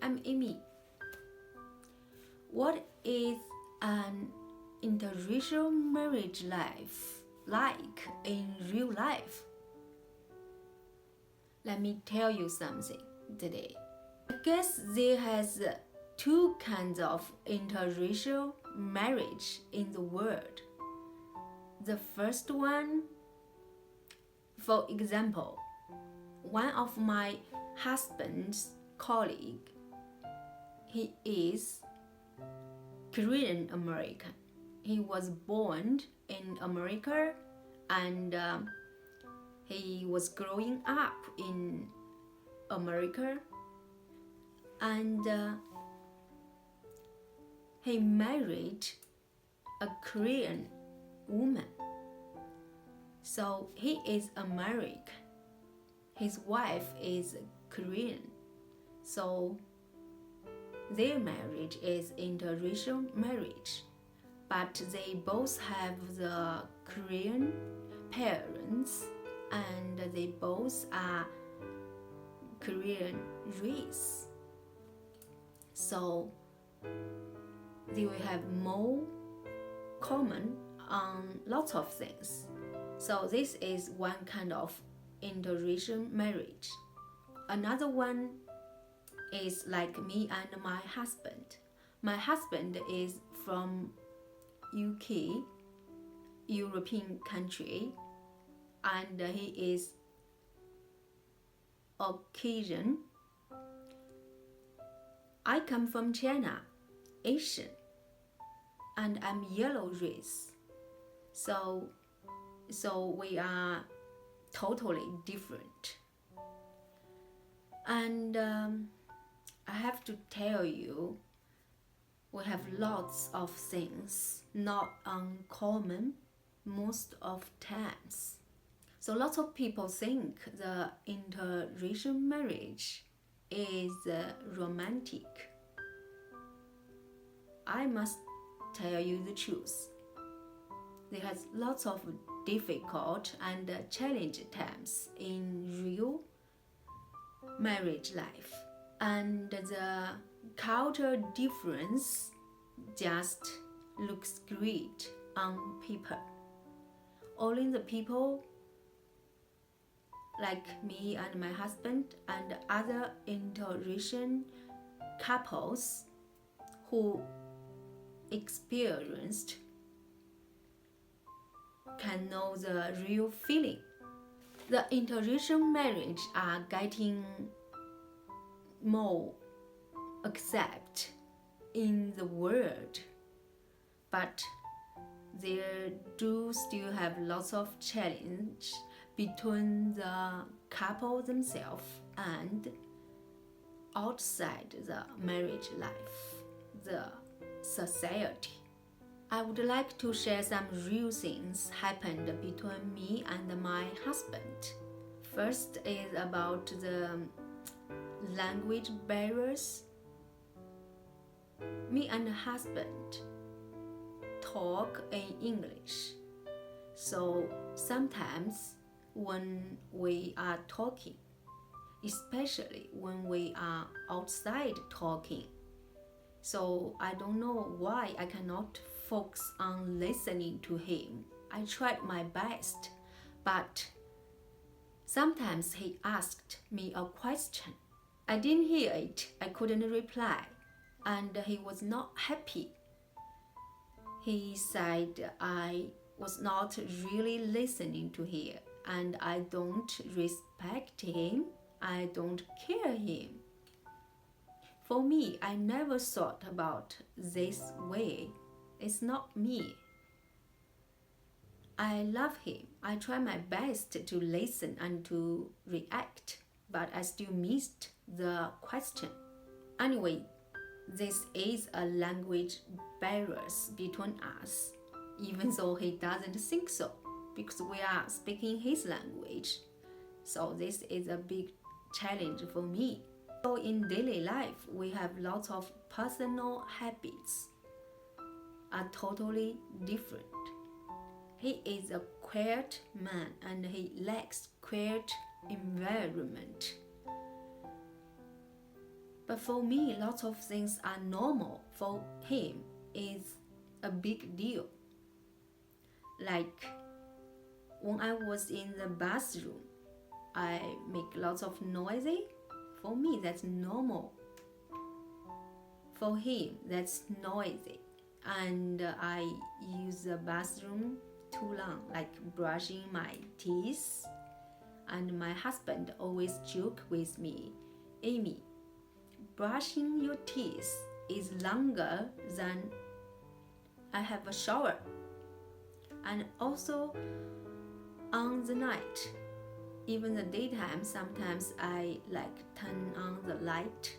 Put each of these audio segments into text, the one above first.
I'm Amy. What is an interracial marriage life like in real life? Let me tell you something today. I guess there has two kinds of interracial marriage in the world. The first one, for example, one of my husband's colleague, he is Korean American. He was born in America and he was growing up in America, and he married a Korean woman. So he is American. His wife is Korean. So their marriage is interracial marriage, but they both have the Korean parents and they both are Korean race. So they will have more common on lots of things. So this is one kind of interracial marriage. Another one is like me and my husband. My husband is from UK, European country, and he is Caucasian. I come from China, Asian, and I'm yellow race. So we are totally different. And I have to tell you, we have lots of things not uncommon most of times. So lots of people think the interracial marriage is romantic. I must tell you the truth. There has lots of difficult and challenging times in real marriage life, and the cultural difference just looks great on paper. Only the people like me and my husband and other interracial couples who experienced can know the real feeling. The interracial marriage are getting more accepted in the world, but there do still have lots of challenge between the couple themselves and outside the marriage life, the society. I would like to share some real things happened between me and my husband. First is about the language barriers. Me and husband talk in English. So sometimes when we are talking, especially when we are outside talking, so I don't know why I cannot focus on listening to him. I tried my best, but sometimes he asked me a question. I didn't hear it, I couldn't reply, and he was not happy. He said I was not really listening to him, and I don't respect him, I don't care him. For me, I never thought about this way. It's not me. I love him. I try my best to listen and to react, but I still missed the question. Anyway, this is a language barrier between us, even though he doesn't think so, because we are speaking his language. So this is a big challenge for me. So in daily life, we have lots of personal habits are totally different. He is a quiet man and he likes quiet environment. But for me, lots of things are normal. For him, it's a big deal. Like when I was in the bathroom, I make lots of noisy. For me, that's normal. For him, that's noisy. And I use the bathroom too long, like brushing my teeth. And my husband always joke with me, Amy, brushing your teeth is longer than I have a shower. And also on the night, even the daytime, sometimes I like turn on the light.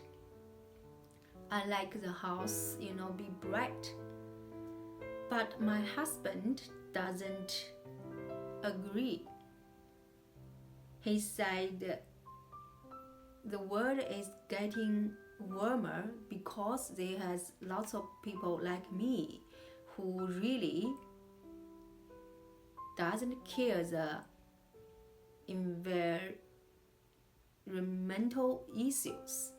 I like the house, be bright. But my husband doesn't agree. He said the world is getting warmer because there has lots of people like me who really doesn't care the environmental issues.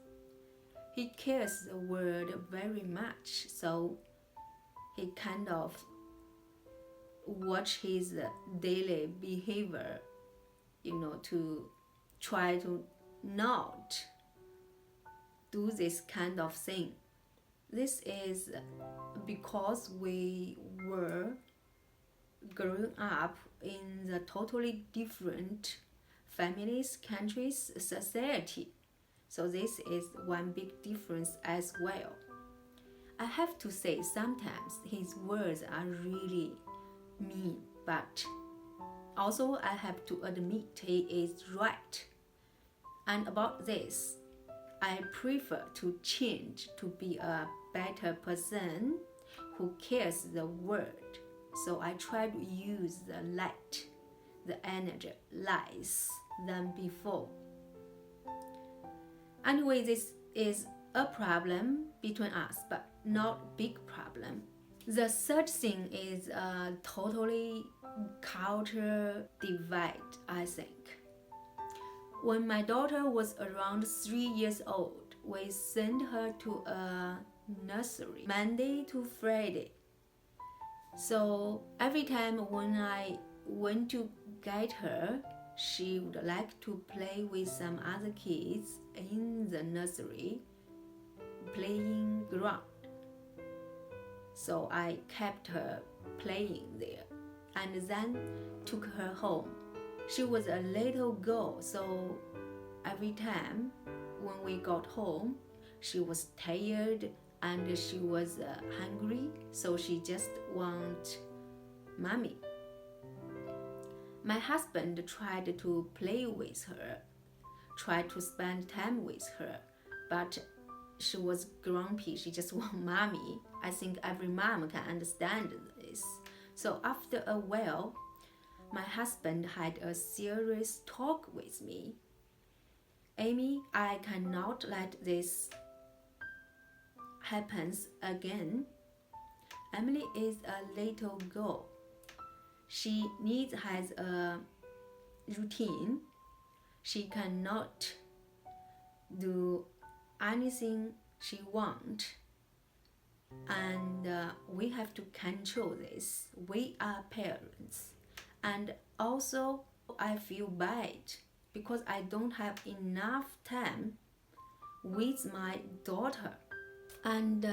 He cares the world very much, so he kind of watch his daily behavior, to try to not do this kind of thing. This is because we were growing up in the totally different families, countries, society. So this is one big difference as well. I have to say sometimes his words are really mean, but also I have to admit he is right. And about this, I prefer to change to be a better person who cares the world. So I try to use the light, the energy less than before. Anyway, this is a problem between us, but not big problem. The third thing is a totally culture divide, I think. When my daughter was around 3 years old, we sent her to a nursery Monday to Friday. So every time when I went to get her, she would like to play with some other kids in the nursery, playing ground. So I kept her playing there and then took her home. She was a little girl, so every time when we got home, she was tired and she was hungry, so she just want mommy. My husband tried to play with her, tried to spend time with her, but she was grumpy. She just want mommy. I think every mom can understand this. So after a while, my husband had a serious talk with me. Amy, I cannot let this happen again. Emily is a little girl. She has a routine. She cannot do anything she wants. And we have to control this. We are parents. And also, I feel bad because I don't have enough time with my daughter. And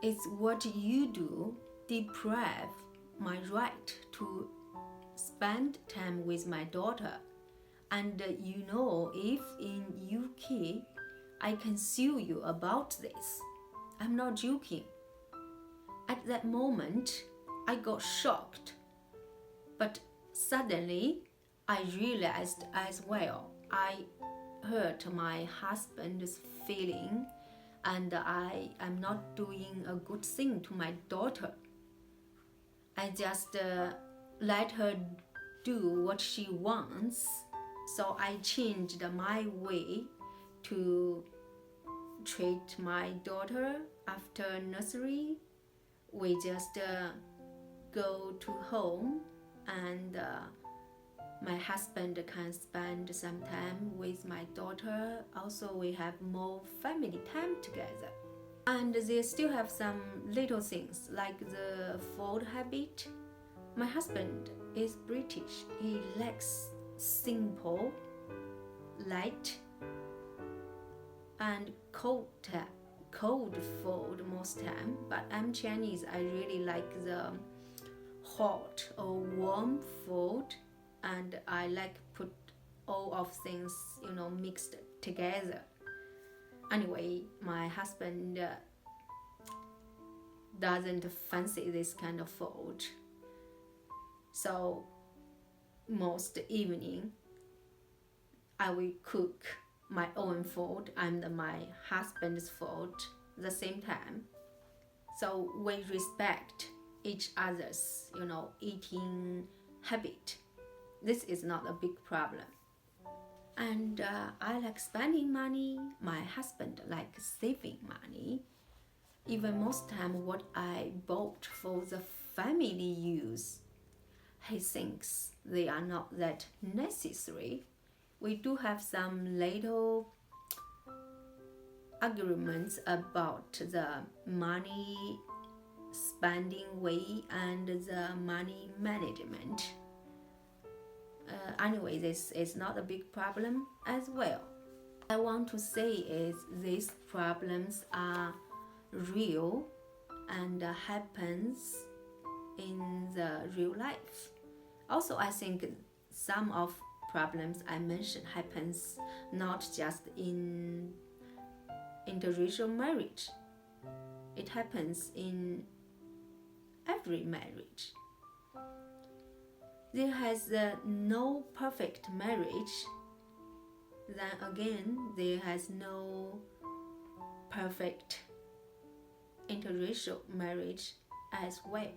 it's what you do deprive my right to spend time with my daughter. And if in UK, I can sue you about this. I'm not joking. At that moment, I got shocked. But suddenly, I realized as well, I hurt my husband's feeling and I am not doing a good thing to my daughter. I just let her do what she wants. So I changed my way to treat my daughter after nursery. We just go to home and my husband can spend some time with my daughter. Also, we have more family time together. And they still have some little things like the food habit. My husband is British. He likes simple, light, and cold food most time. But I'm Chinese. I really like the hot or warm food, and I like put all of things mixed together. Anyway, my husband doesn't fancy this kind of food, so most evening I will cook my own food and my husband's food at the same time. So we respect each other's eating habit. This is not a big problem. And I like spending money. My husband likes saving money. Even most time what I bought for the family use, he thinks they are not that necessary. We do have some little arguments about the money spending way and the money management. Anyway, this is not a big problem as well. I want to say is these problems are real and happens in the real life. Also, I think some of problems I mentioned happens not just in interracial marriage. It happens in every marriage. There has no perfect marriage. Then again, there has no perfect interracial marriage as well.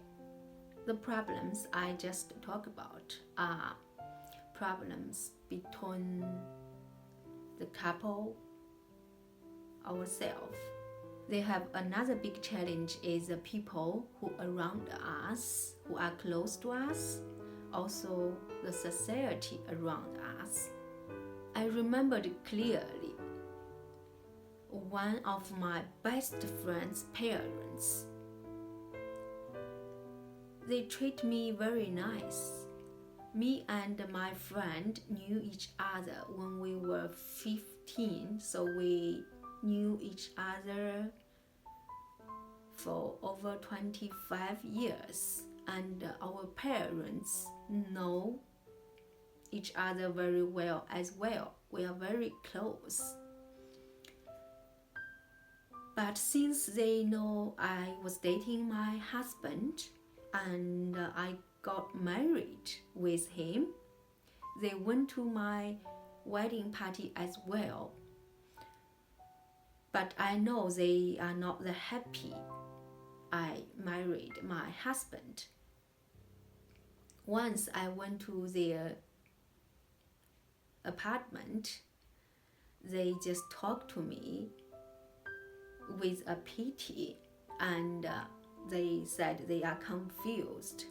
The problems I just talked about are problems between the couple, ourselves. They have another big challenge is the people who around us, who are close to us, also the society around us. I remembered clearly one of my best friend's parents. They treat me very nice. Me and my friend knew each other when we were 15, so we knew each other for over 25 years. And our parents know each other very well as well. We are very close. But since they know I was dating my husband and I got married with him, they went to my wedding party as well. But I know they are not that happy I married my husband. Once I went to their apartment, they just talked to me with a pity, and they said they are confused.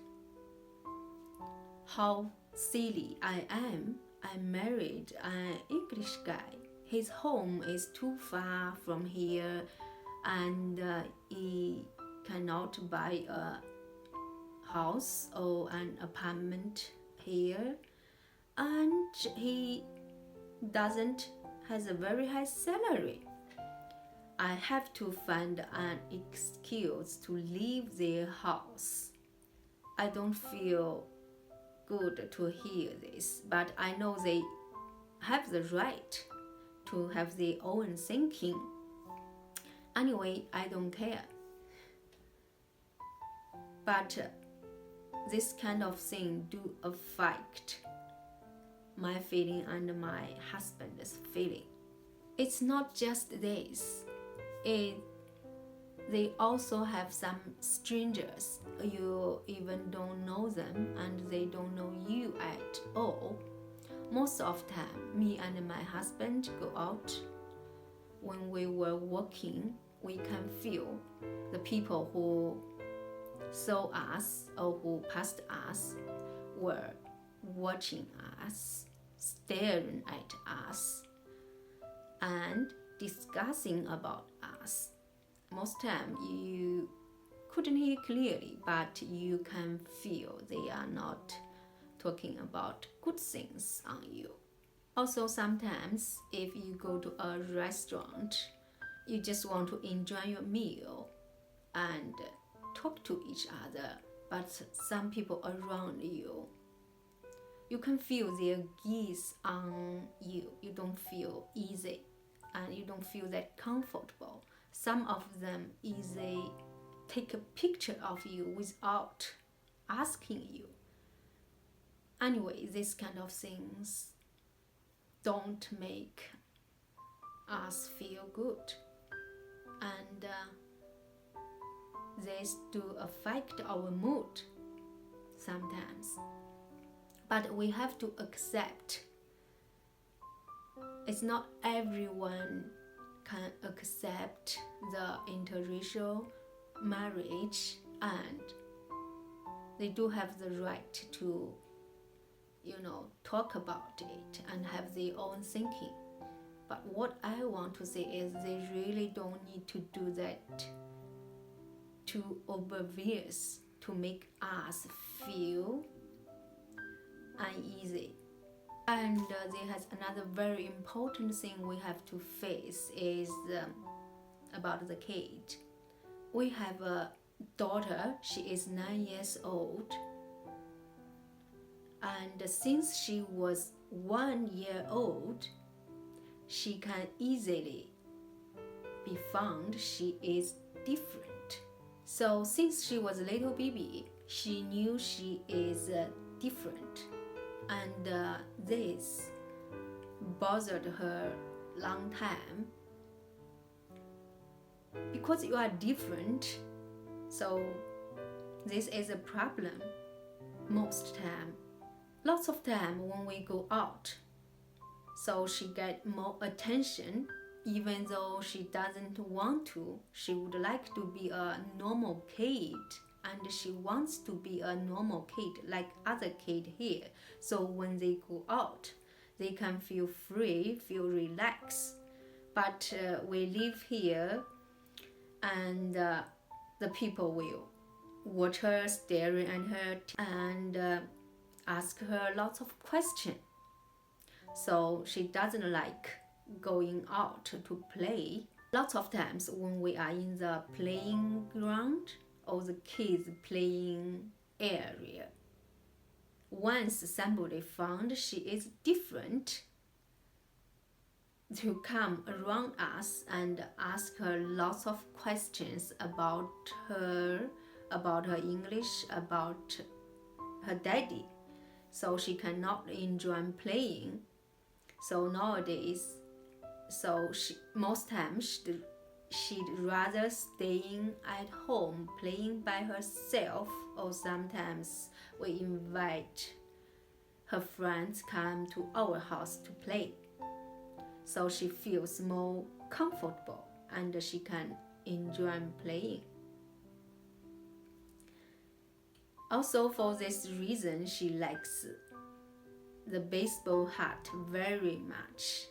How silly I am. I married an English guy. His home is too far from here, and he cannot buy a house or an apartment here, and he doesn't has a very high salary. I have to find an excuse to leave their house. I don't feel good to hear this, but I know they have the right to have their own thinking. Anyway, I don't care. But this kind of thing do affect my feeling and my husband's feeling. It's not just this. They also have some strangers. You even don't know them and they don't know you at all. Most of the time, me and my husband go out. When we were walking, we can feel the people who saw us or who passed us were watching us, staring at us, and discussing about us. Most time you couldn't hear clearly, but you can feel they are not talking about good things on you. Also, sometimes if you go to a restaurant, you just want to enjoy your meal and talk to each other, but some people around you, you can feel their gaze on you. You don't feel easy and you don't feel that comfortable. Some of them easily take a picture of you without asking you. Anyway, these kind of things don't make us feel good, and this do affect our mood sometimes. But we have to accept it's not everyone can accept the interracial marriage, and they do have the right to talk about it and have their own thinking. But what I want to say is they really don't need to do that too obvious to make us feel uneasy. And there has another very important thing we have to face is about the kid. We have a daughter, she is 9 years old, and since she was 1 year old, she can easily be found she is different. So since she was a little baby, she knew she is different, and this bothered her long time. Because you are different, so this is a problem most time. Lots of time when we go out, so she get more attention even though she doesn't want to. She would like to be a normal kid, and she wants to be a normal kid like other kid here. So when they go out, they can feel free, feel relaxed. But we live here, and the people will watch her, staring at her, and ask her lots of questions. So she doesn't like going out to play. Lots of times when we are in the playing ground or the kids playing area, once somebody found she is different, to come around us and ask her lots of questions about her English, about her daddy. So she cannot enjoy playing. So nowadays, most times she'd rather staying at home playing by herself, or sometimes we invite her friends come to our house to play. So she feels more comfortable and she can enjoy playing. Also, for this reason, she likes the baseball hat very much.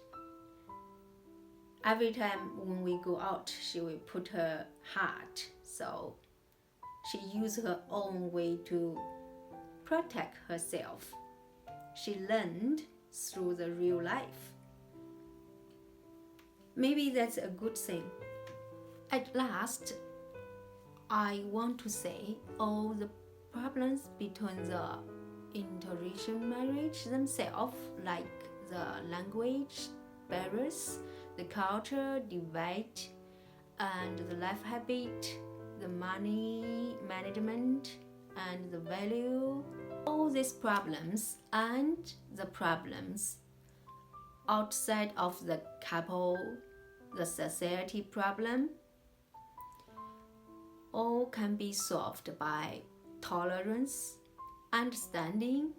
Every time when we go out, she will put her hat, so she uses her own way to protect herself. She learned through the real life. Maybe that's a good thing. At last, I want to say all the problems between the interracial marriage themselves, like the language barriers, the culture divide, and the life habit, the money management, and the value, all these problems and the problems outside of the couple, the society problem, all can be solved by tolerance, understanding,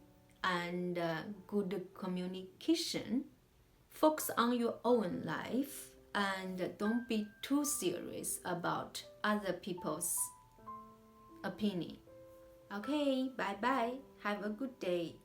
and good communication. Focus on your own life and don't be too serious about other people's opinion. Okay, bye bye. Have a good day.